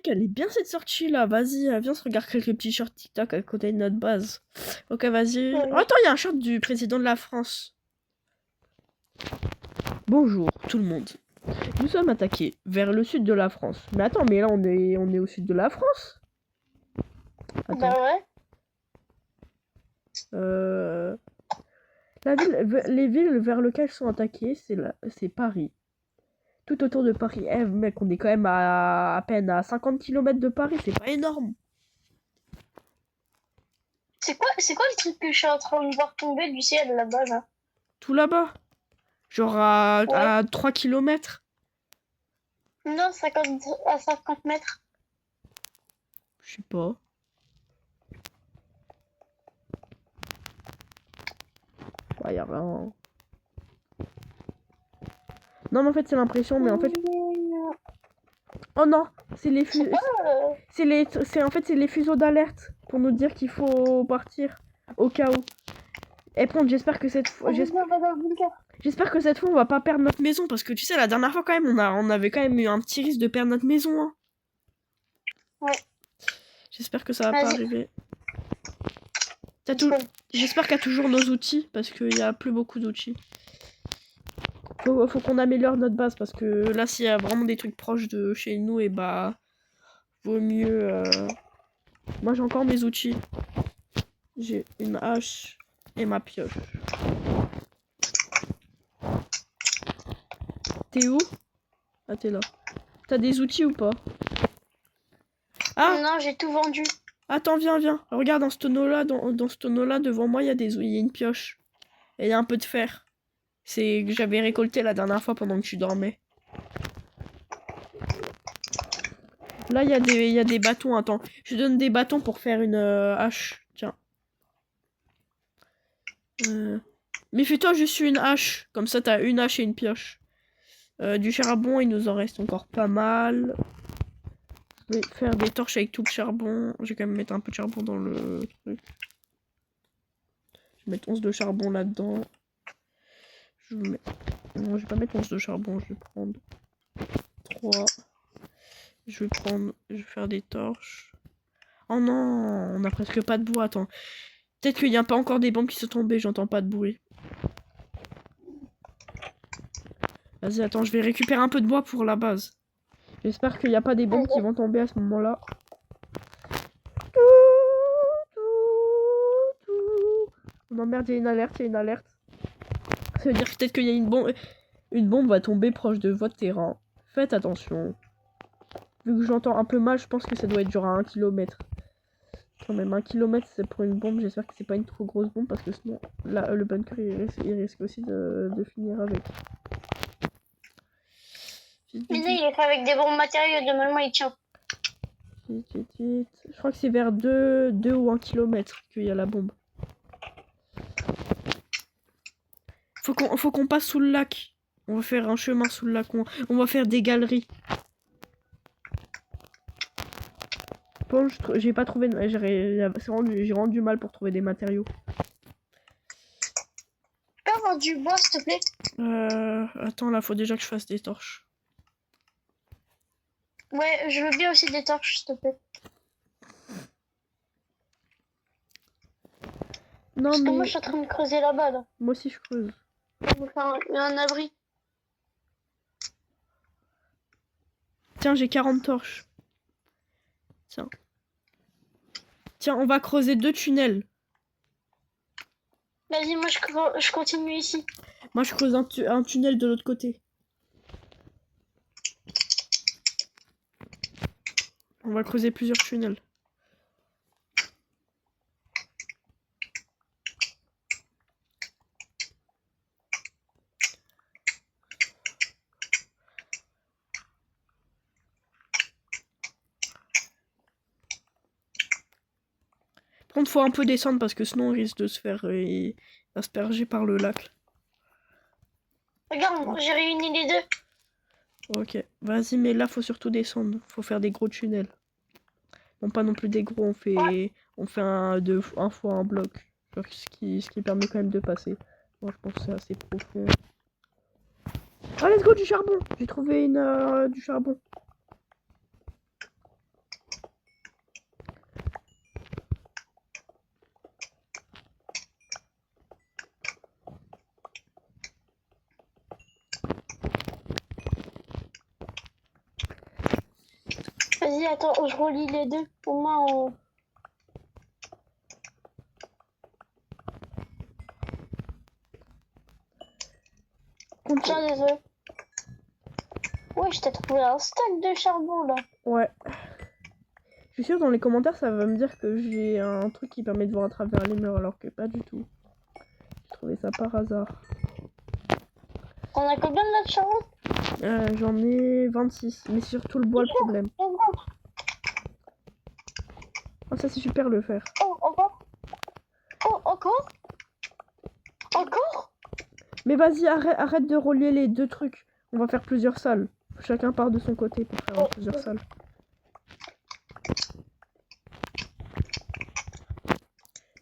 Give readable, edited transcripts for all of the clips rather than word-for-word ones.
qu'elle est bien cette sortie là. Vas-y, viens, on se regarde quelques petits shorts TikTok à côté de notre base. Ok, vas-y. Ouais. Oh, attends, il y a un short du président de la France. Bonjour tout le monde. Nous sommes attaqués vers le sud de la France. Mais attends, mais là on est au sud de la France. Attends. Bah ouais. Les villes vers lesquelles sont attaquées, c'est Paris. Tout autour de Paris. Eh mec, on est quand même à peine à 50 km de Paris, c'est pas énorme. C'est quoi le truc que je suis en train de voir tomber du ciel là-bas, là? Tout là-bas. Genre à, Ouais. à 3 km. Non, 50 mètres. Je sais pas. Ouais, y a rien. Non, mais en fait, c'est l'impression, mais en fait. Oh non, c'est les C'est pas... c'est les fuseaux d'alerte pour nous dire qu'il faut partir au cas où. Et prendre, j'espère que cette fois, j'espère que cette fois on va pas perdre notre maison parce que tu sais la dernière fois quand même on avait quand même eu un petit risque de perdre notre maison. Hein. Ouais. J'espère que ça va pas arriver. J'espère qu'il y a toujours nos outils parce qu'il y a plus beaucoup d'outils. Faut qu'on améliore notre base parce que là s'il y a vraiment des trucs proches de chez nous et bah vaut mieux. Moi j'ai encore mes outils. J'ai une hache et ma pioche. T'es où? Ah t'es là. T'as des outils ou pas? Ah non, j'ai tout vendu. Attends, viens. Regarde dans ce tonneau-là, dans ce tonneau-là, devant moi, il y a une pioche. Et il y a un peu de fer. C'est que j'avais récolté la dernière fois pendant que tu dormais. Là, il y a des bâtons. Attends, je donne des bâtons pour faire une hache. Tiens. Méfie-toi, je suis une hache. Comme ça, t'as une hache et une pioche. Du charbon, il nous en reste encore pas mal. Je vais faire des torches avec tout le charbon. Je vais quand même mettre un peu de charbon dans le truc. Je vais mettre 11 de charbon là-dedans. Non, je vais pas mettre 11 de charbon, je vais prendre 3. Je vais faire des torches. Oh non, on a presque pas de bois, attends. Peut-être qu'il n'y a pas encore des bombes qui sont tombées, j'entends pas de bruit. Vas-y, attends, je vais récupérer un peu de bois pour la base. J'espère qu'il n'y a pas des bombes qui vont tomber à ce moment-là. Non merde, il y a une alerte. Ça veut dire peut-être qu'il y a une bombe. Une bombe va tomber proche de votre terrain. Faites attention. Vu que j'entends un peu mal, je pense que ça doit être genre à 1 km. Quand même, 1 km c'est pour une bombe. J'espère que c'est pas une trop grosse bombe parce que sinon, là, le bunker il risque aussi de finir avec. Mais là, il est fait avec des bons matériaux, normalement il tient. Je crois que c'est vers 2 ou 1 km qu'il y a la bombe. Faut qu'on passe sous le lac. On va faire un chemin sous le lac. On va faire des galeries. Bon, j'ai pas trouvé. J'ai rendu mal pour trouver des matériaux. Tu peux avoir du bois, s'il te plaît? Attends, là, faut déjà que je fasse des torches. Ouais, je veux bien aussi des torches, s'il te plaît. Non, parce mais... que moi, je suis en train de creuser là-bas, là. Moi aussi, je creuse. On va faire un abri. Tiens, j'ai 40 torches. Tiens, on va creuser 2 tunnels. Vas-y, moi, je continue ici. Moi, je creuse un tunnel de l'autre côté. On va creuser plusieurs tunnels. Par contre, faut un peu descendre parce que sinon on risque de se faire asperger par le lac. Regarde, j'ai réuni les deux. Ok, vas-y, mais là, faut surtout descendre. Faut faire des gros tunnels. Non, pas non plus des gros, on fait un fois un bloc. Genre, ce qui permet quand même de passer. Moi, je pense que c'est assez profond. Ah, let's go, du charbon! J'ai trouvé du charbon. Vas-y, attends, je relis les deux. Au moins, on... Tiens, les œufs. Ouais, je t'ai trouvé un stack de charbon, là. Ouais. Je suis sûre dans les commentaires ça va me dire que j'ai un truc qui permet de voir à travers les murs alors que pas du tout. J'ai trouvé ça par hasard. T'en as combien de là de charbon? J'en ai 26, mais c'est surtout le bois le problème. Oh, Oh ça c'est super le fer. encore? Oh, encore? Encore? Mais vas-y arrête de relier les deux trucs. On va faire plusieurs salles. Chacun part de son côté pour faire plusieurs salles.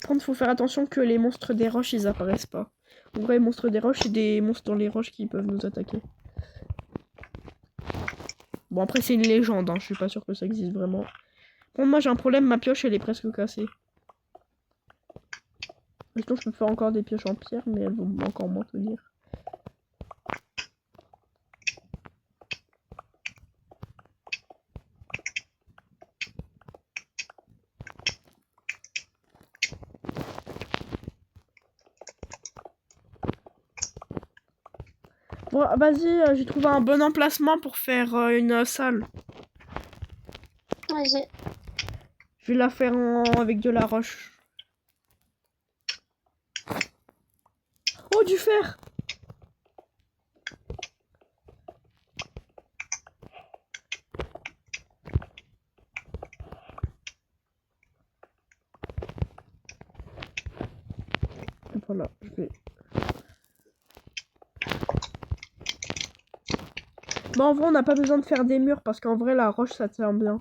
Par contre faut faire attention que les monstres des roches ils apparaissent pas. En vrai, les monstres des roches, c'est des monstres dans les roches qui peuvent nous attaquer. Bon, après, c'est une légende, hein. Je suis pas sûr que ça existe vraiment. Bon, moi, j'ai un problème, ma pioche, elle est presque cassée. Sinon, je peux faire encore des pioches en pierre, mais elles vont encore moins tenir. Bon, vas-y, j'ai trouvé un bon emplacement pour faire une salle. Vas-y. Je vais la faire avec de la roche. Oh, du fer! Et voilà, je vais... Bon, en vrai, on n'a pas besoin de faire des murs parce qu'en vrai, la roche, ça tient bien.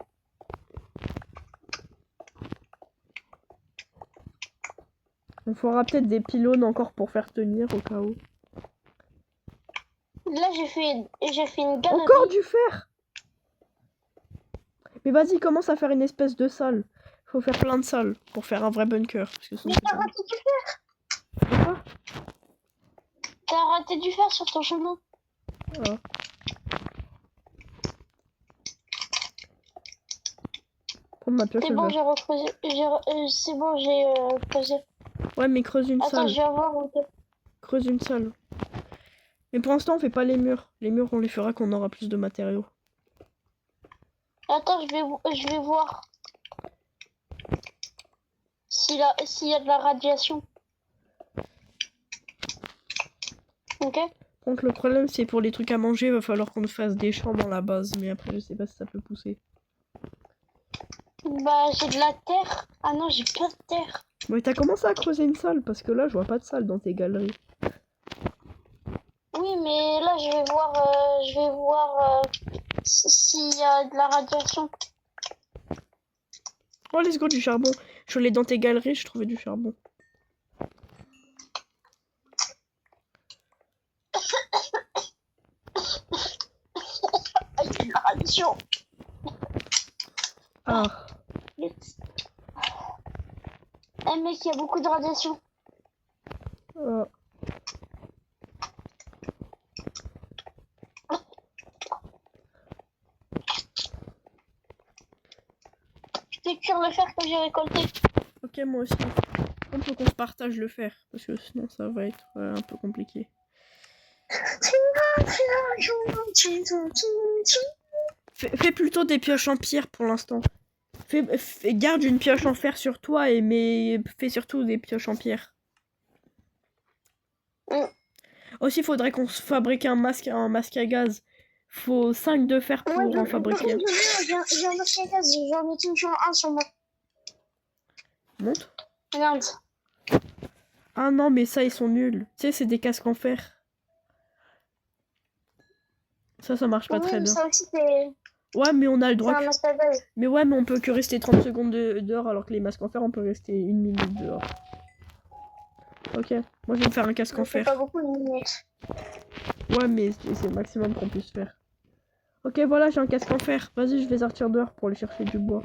On fera peut-être des pylônes encore pour faire tenir au cas où. Là, j'ai fait une galerie. Encore du fer! Mais vas-y, commence à faire une espèce de salle. Faut faire plein de salles pour faire un vrai bunker. Parce que Mais t'as raté du fer! Quoi? T'as raté du fer sur ton chemin. Ah. Prendre ma pioche. C'est bon, j'ai recreusé. C'est bon, j'ai creusé. Ouais, mais creuse une Attends, salle. je vais voir où t'es. Creuse une salle. Mais pour l'instant, on fait pas les murs. Les murs, on les fera quand on aura plus de matériaux. Attends, je vais voir s'il y a de la radiation. Ok. Donc le problème, c'est pour les trucs à manger, il va falloir qu'on fasse des champs dans la base. Mais après, je sais pas si ça peut pousser. Bah, j'ai de la terre. Ah non, j'ai pas de terre. Ouais, t'as commencé à creuser une salle parce que là, je vois pas de salle dans tes galeries. Oui, mais là, je vais voir s'il y a de la radiation. Oh, let's go, du charbon. Je l'ai dans tes galeries, je trouvais du charbon. Ah, il y a de la radiation. Ah. Eh mec, il y a beaucoup de radiation. Ah. Je vais cuire le fer que j'ai récolté. Ok, moi aussi. Il faut qu'on se partage le fer, parce que sinon ça va être un peu compliqué. Fais plutôt des pioches en pierre pour l'instant. Garde une pioche en fer sur toi, mais fais surtout des pioches en pierre. Aussi, il faudrait qu'on se fabrique un masque à gaz. Faut 5 de fer pour en fabriquer. J'ai un masque à gaz, j'en ai toujours un sur moi. Monte. Regarde. Ah non, mais ça, ils sont nuls. Tu sais, c'est des casques en fer. Ça marche pas très bien. Ça aussi, c'est... Ouais, mais on a le droit. C'est un masque à gaz. Mais ouais, mais on peut que rester 30 secondes dehors, alors que les masques en fer, on peut rester 1 minute dehors. Ok, moi je vais me faire un casque en fer. Pas beaucoup de minutes. Ouais, mais c'est le maximum qu'on puisse faire. Ok, voilà, j'ai un casque en fer. Vas-y, je vais sortir dehors pour aller chercher du bois.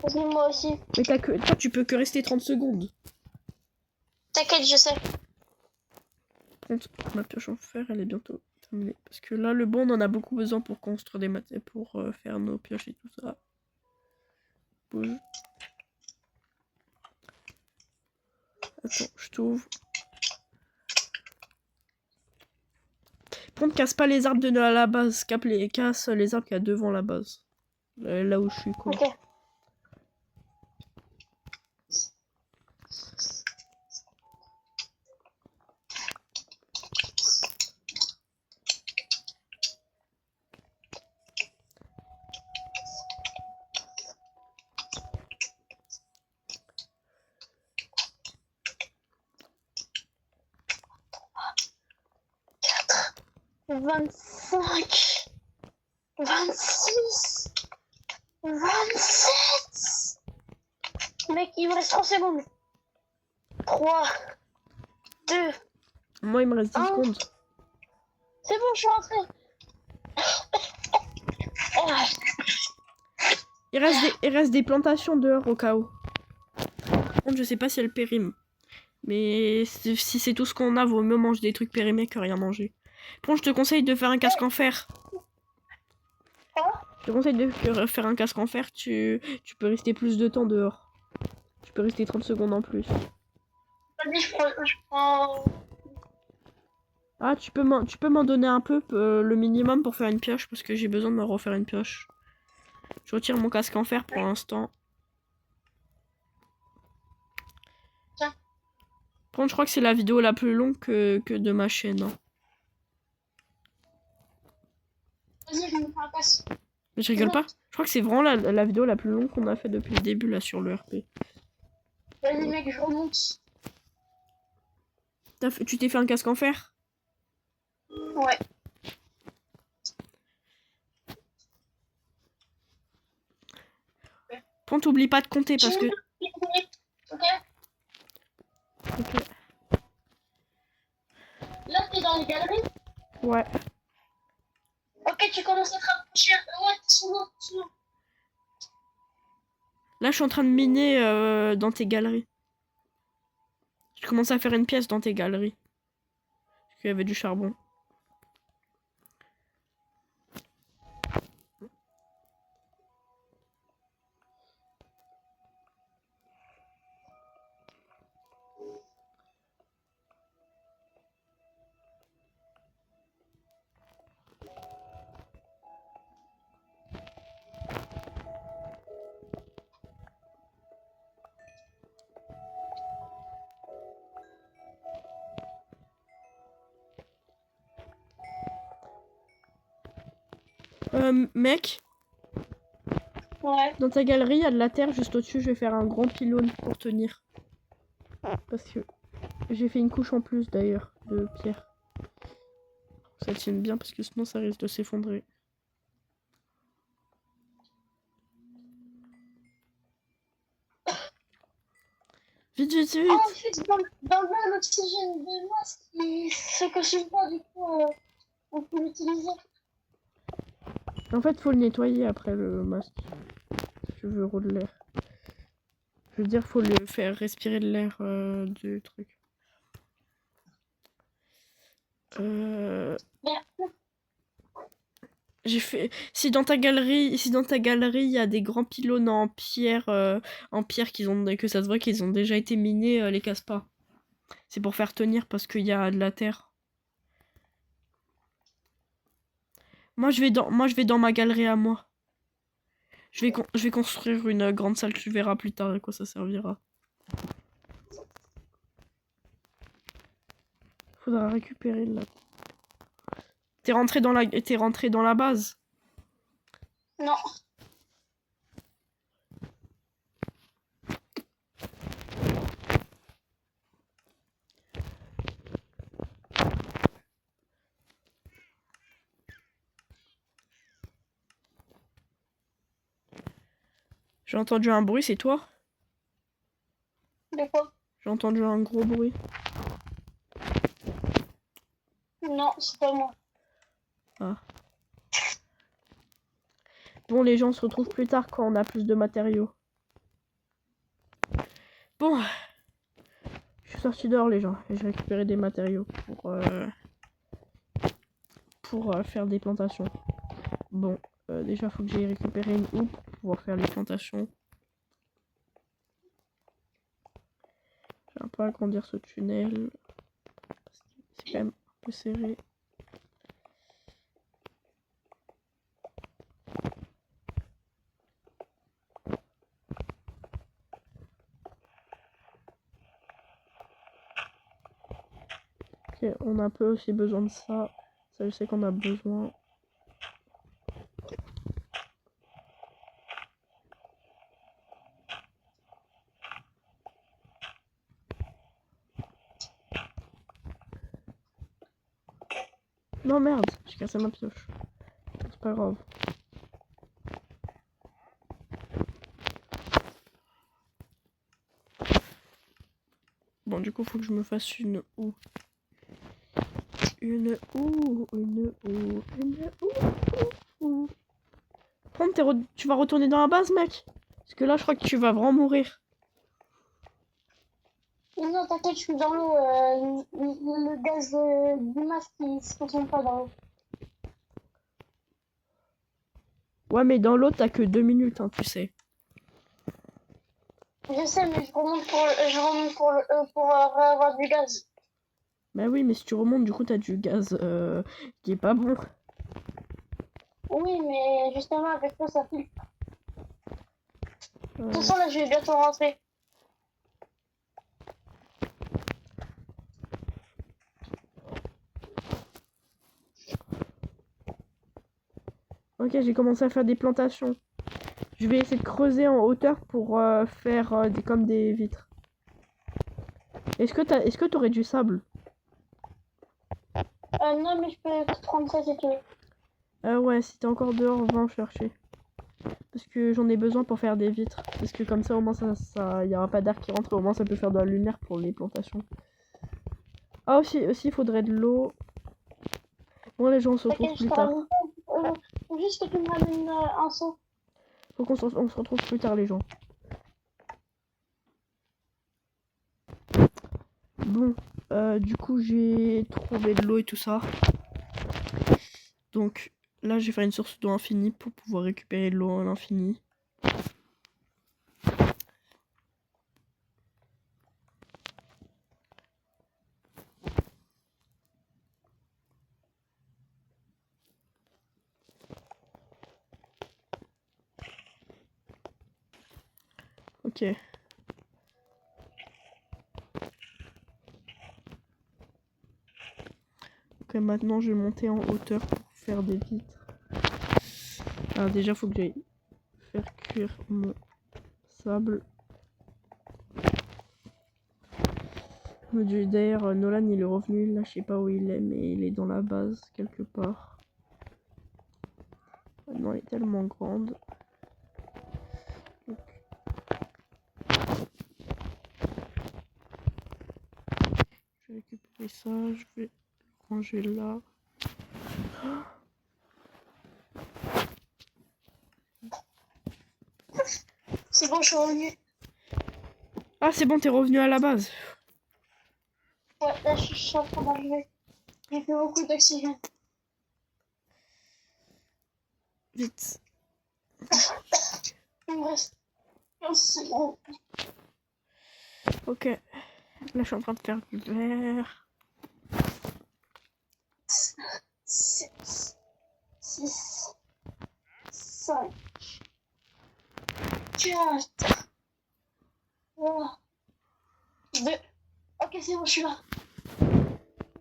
Vas-y, moi aussi. Mais toi, tu peux que rester 30 secondes. T'inquiète, je sais. Ma pioche en fer, elle est bientôt terminée. Parce que là, le bois, on en a beaucoup besoin pour construire des matériaux, pour faire nos pioches et tout ça. bouge. Attends, je t'ouvre. Par contre, casse pas les arbres de la base. Casse les arbres qu'il y a devant la base. Là où je suis, quoi. Ok. « 25, 26, 27. Mec, il me reste 3 secondes. 3, 2, Moi, il me reste 10 un. secondes. C'est bon, je suis rentrée. Ah, Il reste des plantations dehors au cas où. Par contre, je sais pas si elles périment. Mais si c'est tout ce qu'on a, vaut mieux manger des trucs périmés que rien manger. Bon, je te conseille de faire un casque en fer. Je te conseille de faire un casque en fer. Tu peux rester plus de temps dehors. Tu peux rester 30 secondes en plus. vas-y, je prends... Ah, tu peux m'en donner un peu, le minimum pour faire une pioche, parce que j'ai besoin de me refaire une pioche. Je retire mon casque en fer pour l'instant. Tiens. Par contre, je crois que c'est la vidéo la plus longue que de ma chaîne. Hein. Vas-y, je me prends un passe. Mais je rigole pas. Je crois que c'est vraiment la vidéo la plus longue qu'on a fait depuis le début là sur le RP. Vas-y, mec, je remonte. Tu t'es fait un casque en fer? Ouais. Par contre, t'oublies pas de compter parce que... Ok. Ok. Là, t'es dans les galeries. Ouais. Ok, tu commences à te rapprocher. Ouais, t'es souvent. Là, je suis en train de miner dans tes galeries. Je commence à faire une pièce dans tes galeries. Parce qu'il y avait du charbon. Mec, Ouais. dans ta galerie, il y a de la terre juste au-dessus. Je vais faire un grand pylône pour tenir. Parce que j'ai fait une couche en plus d'ailleurs de pierre. Ça tienne bien parce que sinon ça risque de s'effondrer. Vite, vite, vite! Ah, en fait, dans l'oxygène de masque, il se consume pas, du coup, on peut l'utiliser. En fait, faut le nettoyer après le masque. Si tu veux de l'air. Je veux dire, faut le faire respirer de l'air du truc. Merde. J'ai fait. Si dans ta galerie, il y a des grands pylônes en pierre que ça se voit qu'ils ont déjà été minés, les casse pas. C'est pour faire tenir parce qu'il y a de la terre. Moi je vais dans ma galerie à moi. Je vais construire une grande salle, tu verras plus tard à quoi ça servira. Faudra récupérer là. T'es rentré dans la base. Non. J'ai entendu un bruit, c'est toi? De quoi? J'ai entendu un gros bruit. Non, c'est pas moi. Ah. Bon, les gens se retrouvent plus tard quand on a plus de matériaux. Bon. Je suis sorti dehors, les gens. Et j'ai récupéré des matériaux pour faire des plantations. Bon, déjà, faut que j'aille récupérer une houppe pour pouvoir faire les plantations. un peu agrandir ce tunnel. C'est quand même un peu serré. Ok, on a un peu aussi besoin de ça. Ça, je sais qu'on a besoin. Non, merde, j'ai cassé ma pioche. C'est pas grave. Bon, du coup, faut que je me fasse une houe. Une houe. Tu vas retourner dans la base, mec? Parce que là, je crois que tu vas vraiment mourir. Non, t'inquiète, je suis dans l'eau. Le gaz du masque, il se consomme pas dans l'eau. Ouais, mais dans l'eau, t'as que 2 minutes, hein, tu sais. Je sais, mais je remonte pour avoir du gaz. Bah oui, mais si tu remontes, du coup, t'as du gaz qui est pas bon. Oui, mais justement, avec toi, ça file. De toute façon, là, je vais bientôt rentrer. Ok, j'ai commencé à faire des plantations. Je vais essayer de creuser en hauteur pour faire comme des vitres. Est-ce que t'aurais du sable? Non, mais je peux te prendre ça si tu veux. Ouais, si t'es encore dehors, va en chercher. Parce que j'en ai besoin pour faire des vitres. Parce que comme ça, au moins, il y aura pas d'air qui rentre. Au moins, ça peut faire de la lumière pour les plantations. Ah, aussi, il faudrait de l'eau. Bon, les gens, on se retrouve T'inquiète, je plus te tard. ramène. Faut juste que tu me ramènes un seau. Faut on se retrouve plus tard, les gens. Bon, du coup, j'ai trouvé de l'eau et tout ça. Donc, là, je vais faire une source d'eau infinie pour pouvoir récupérer de l'eau à l'infini. Ok. Ok, maintenant, je vais monter en hauteur pour faire des vitres. Alors, déjà, faut que j'aille faire cuire mon sable. D'ailleurs, Nolan, il est revenu. Là, je sais pas où il est, mais il est dans la base, quelque part. Maintenant, elle est tellement grande. Donc, je vais récupérer ça. Je vais ranger là. C'est bon, je suis revenu. Ah, c'est bon, t'es revenu à la base. Ouais, là, je suis en train d'arriver. J'ai fait beaucoup d'oxygène. Vite. Il me reste 15 secondes. Ok. Là, je suis en train de faire du verre. 7, 6, 5, 4, 3, 2. Ok, c'est bon, je suis là.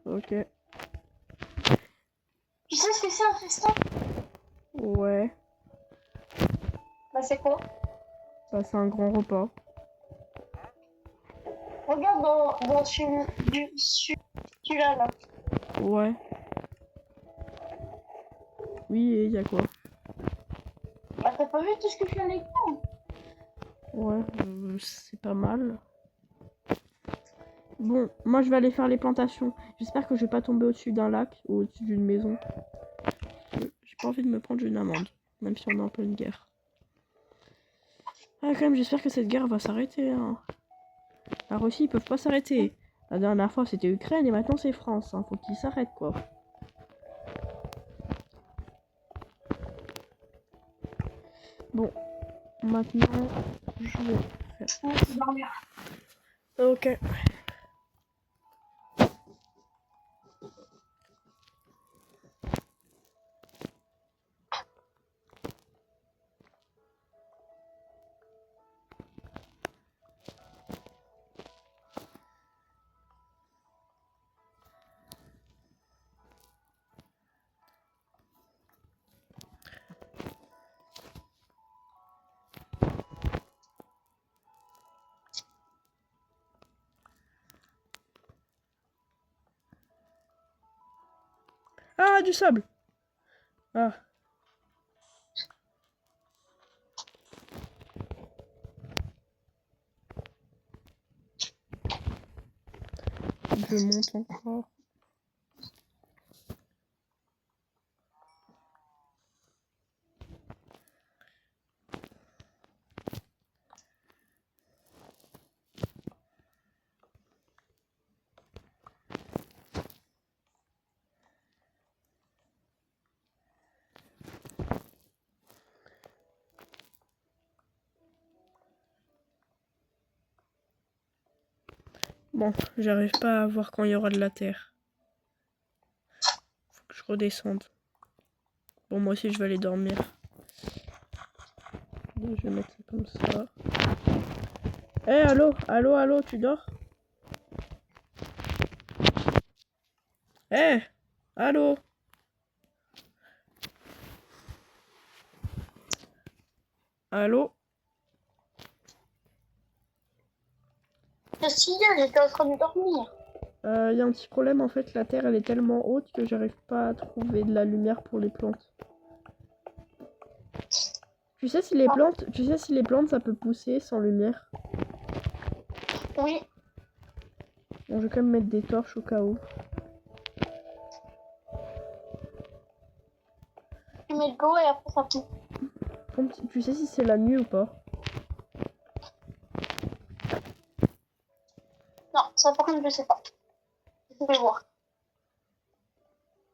Ok. Tu sais ce que c'est un festin? Ouais. Bah, c'est quoi? Bah, c'est un grand repas. Regarde dans celui-là, là. Ouais. Oui, et y a quoi? Bah, t'as pas vu tout ce que je suis allé prendre? Ouais, c'est pas mal. Bon, moi je vais aller faire les plantations. J'espère que je vais pas tomber au-dessus d'un lac ou au-dessus d'une maison. J'ai pas envie de me prendre une amende, même si on est en pleine guerre. Ah, quand même, j'espère que cette guerre va s'arrêter. Hein. La Russie, ils peuvent pas s'arrêter. La dernière fois, c'était Ukraine et maintenant c'est France. Hein. Faut qu'ils s'arrêtent, quoi. Bon, maintenant, je vais faire... Ouais, c'est dormir. Ok. du sable. Ah. Je monte encore. Bon, j'arrive pas à voir quand il y aura de la terre. Faut que je redescende. Bon, moi aussi, je vais aller dormir. Là, je vais mettre ça comme ça. Eh, allô, allô, allô, tu dors? Eh, allô? Allô? Je signale, j'étais en train de dormir. Y a un petit problème, en fait, la terre, elle est tellement haute que j'arrive pas à trouver de la lumière pour les plantes. Tu sais si les plantes, ça peut pousser sans lumière? Oui, Bon, je vais quand même mettre des torches au cas où. tu mets le go et après ça pousse. Tu sais si c'est la nuit ou pas? Non, ça par contre, je sais pas. Je vais voir.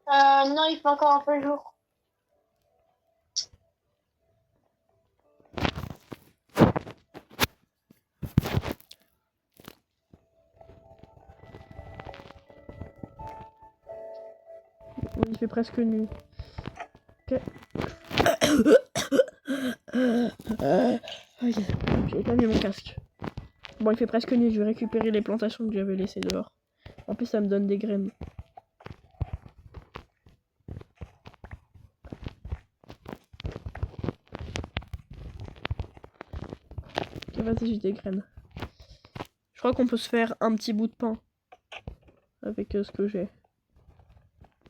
Non, il fait encore un peu jour. Oui, il fait presque nuit. Ok. Ok, j'ai pas mis mon casque. Bon, il fait presque nuit, je vais récupérer les plantations que j'avais laissées dehors. En plus, ça me donne des graines. Ok, vas-y, j'ai des graines. Je crois qu'on peut se faire un petit bout de pain avec ce que j'ai.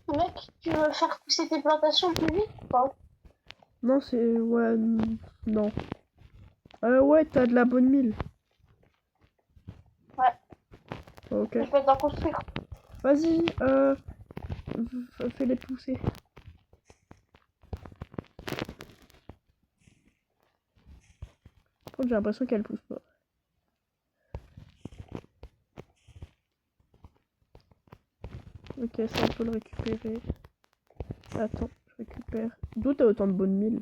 Mec, tu veux faire pousser tes plantations plus vite ou pas? Non, c'est... Ouais, non. Ouais, t'as de la bonne mille. Ouais. Ok. Je vais t'en construire. Vas-y, fais-les pousser. Par contre, j'ai l'impression qu'elles poussent pas. Ok, ça, on peut le récupérer. Attends, je récupère. D'où t'as autant de bonnes mille?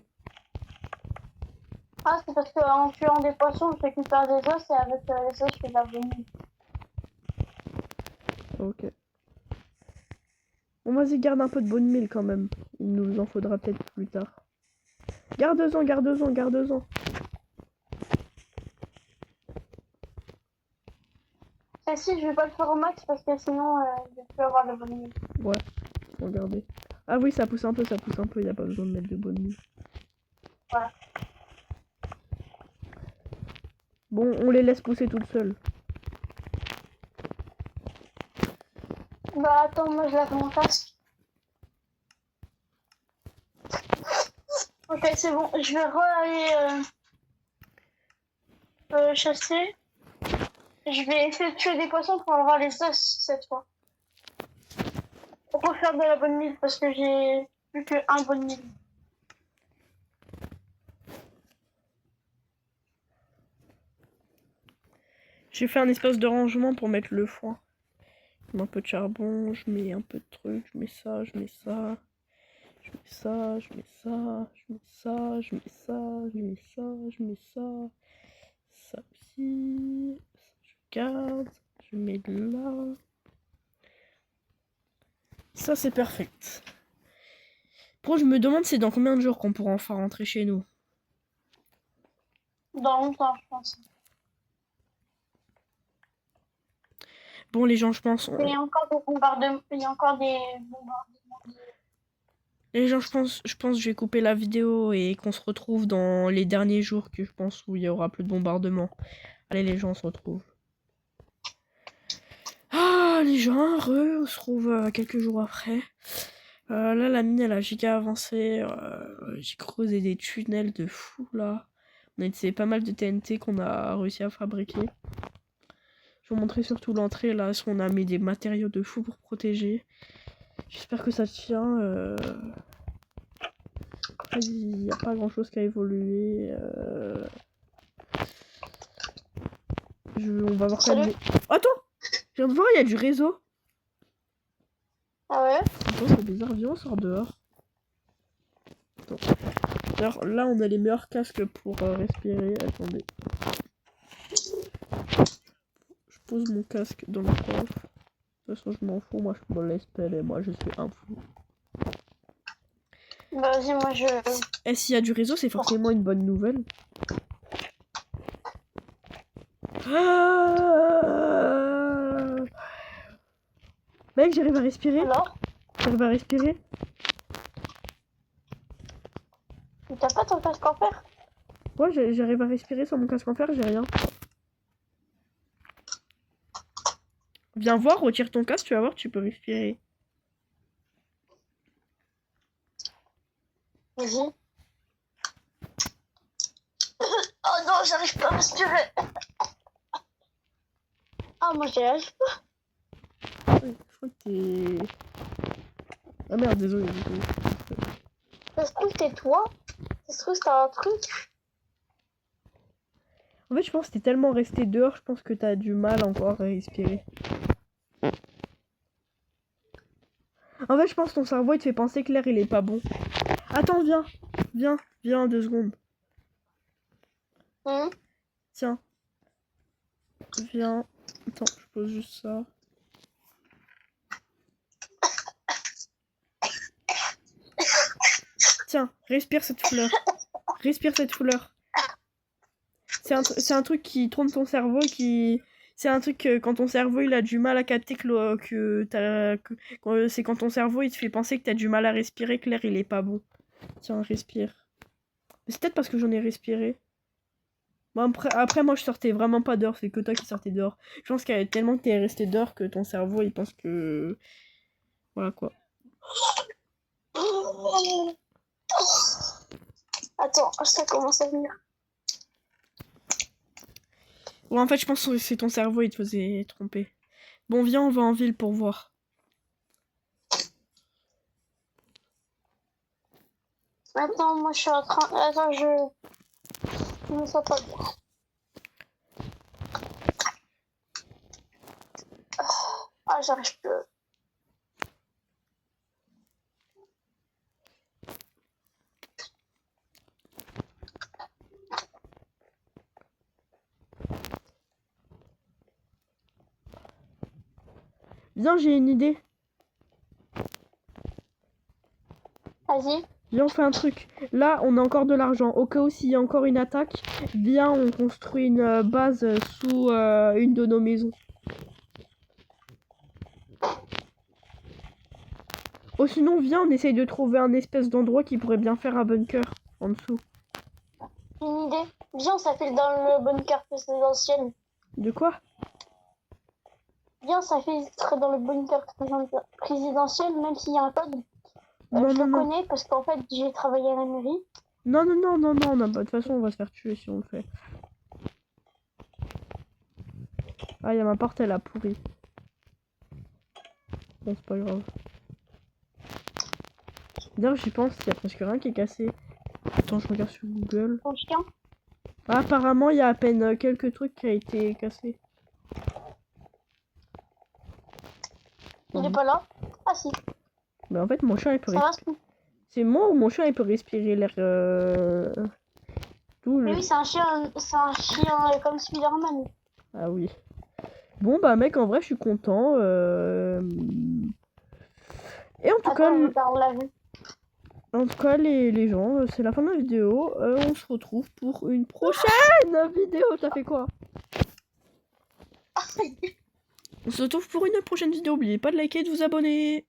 Ah, c'est parce qu'en tuant des poissons, je récupère des os et avec les os, je fais de la venue. Ok. Bon, vas-y, garde un peu de bonne mille quand même. Il nous en faudra peut-être plus tard. Garde-en, garde-en, garde-en. Si, je vais pas le faire au max parce que sinon, je vais plus avoir de venue. Ouais, regardez. Ah oui, ça pousse un peu, ça pousse un peu. Il a pas besoin de mettre de bonne mille. Voilà. Bon, on les laisse pousser toutes seules. Bah attends, moi je lave mon casque. Ok, c'est bon. Je vais aller chasser. Je vais essayer de tuer des poissons pour avoir les os cette fois. Pour refaire de la bonne mille parce que j'ai plus que un bonne mille. J'ai fait un espace de rangement pour mettre le foin. Je mets un peu de charbon, je mets un peu de trucs, je mets ça, je mets ça. Je mets ça, je mets ça, je mets ça, je mets ça, je mets ça, je mets ça. Ça aussi. Je garde, je mets là. Ça c'est parfait. Pour je me demande c'est dans combien de jours qu'on pourra enfin rentrer chez nous. Dans longtemps, je pense. Bon les gens je pense... Il y a encore des bombardements. Il y a encore des bombardements. Les gens je pense que je vais couper la vidéo et qu'on se retrouve dans les derniers jours que je pense où il y aura plus de bombardements. Allez les gens on se retrouve. Ah les gens, on se retrouve quelques jours après. Là, la mine, elle a giga avancé. J'ai creusé des tunnels de fou, là. On a utilisé pas mal de TNT qu'on a réussi à fabriquer. Je vais vous montrer surtout l'entrée, là, où on a mis des matériaux de fou pour protéger. J'espère que ça tient. Après, il n'y a pas grand-chose qui a évolué. On va voir quand même... Attends! Je viens de voir, il y a du réseau. Ah ouais? Attends, c'est bizarre, viens, on sort dehors. Attends. Alors là, on a les meilleurs casques pour respirer. Attendez. Je pose mon casque dans le coffre. De toute façon, je m'en fous. Moi, je me laisse peler. Moi, je suis un fou. Vas-y, moi je... Et s'il y a du réseau, c'est forcément une bonne nouvelle. Mec, j'arrive à respirer. Alors? J'arrive à respirer. T'as pas ton casque en fer? Ouais, j'arrive à respirer sans mon casque en fer, j'ai rien. Viens voir, retire ton casque, tu vas voir, tu peux respirer. Vas-y. Oh non, j'arrive pas à respirer. Ah, moi j'y arrive pas. Ouais, je crois que t'es... Ah merde, désolé. Ça se trouve, t'es toi? Ça se trouve, t'as un truc? En fait, je pense que t'es tellement resté dehors, je pense que t'as du mal encore à respirer. En fait, je pense que ton cerveau, il te fait penser que l'air, il est pas bon. Attends, viens. Viens 2 secondes. Tiens. Viens. Attends, je pose juste ça. Tiens, respire cette fleur. Respire cette fleur. C'est un truc qui trompe ton cerveau, qui... C'est un truc quand ton cerveau il a du mal à capter c'est quand ton cerveau il te fait penser que t'as du mal à respirer, que l'air il est pas bon. Tiens, respire. C'est peut-être parce que j'en ai respiré. Bon, après, moi je sortais vraiment pas dehors, c'est que toi qui sortais dehors. Je pense qu'il y a tellement que t'es resté dehors que ton cerveau il pense que... Voilà quoi. Attends, ça commence à venir. Ouais, en fait, je pense que c'est ton cerveau, il te faisait tromper. Bon, viens, on va en ville pour voir. Attends, moi je suis en train... Attends, je me sens pas bien. Ah, j'arrive plus. Viens, j'ai une idée. Vas-y. Viens, on fait un truc. Là, on a encore de l'argent. Au cas où s'il y a encore une attaque, viens, on construit une base sous une de nos maisons. Oh, sinon, viens, on essaye de trouver un espèce d'endroit qui pourrait bien faire un bunker en dessous. Une idée. Viens, on s'appelle dans le bunker présidentiel. De quoi? Viens, ça filtre dans le bunker présidentiel, même s'il y a un code. Non, Je non, le non. connais parce qu'en fait, j'ai travaillé à la mairie. Non, de toute façon, on va se faire tuer si on le fait. Ah, il y a ma porte, elle a pourri. Bon, c'est pas grave. D'ailleurs, j'y pense, il y a presque rien qui est cassé. Attends, je regarde sur Google. Ton chien. Ah, apparemment, il y a à peine quelques trucs qui a été cassé. Il est pas là? Ah si. Mais en fait, mon chien, il peut Ça va, respirer. C'est moi ou mon chien, il peut respirer l'air... Tout Mais le... oui, c'est un chien comme Spider-Man. Ah oui. Bon, bah mec, en vrai, je suis content. Et en tout cas... Attends, je regarde la vue. En tout cas, les gens, c'est la fin de la vidéo. On se retrouve pour une prochaine vidéo. T'as fait quoi? On se retrouve pour une prochaine vidéo. N'oubliez pas de liker et de vous abonner.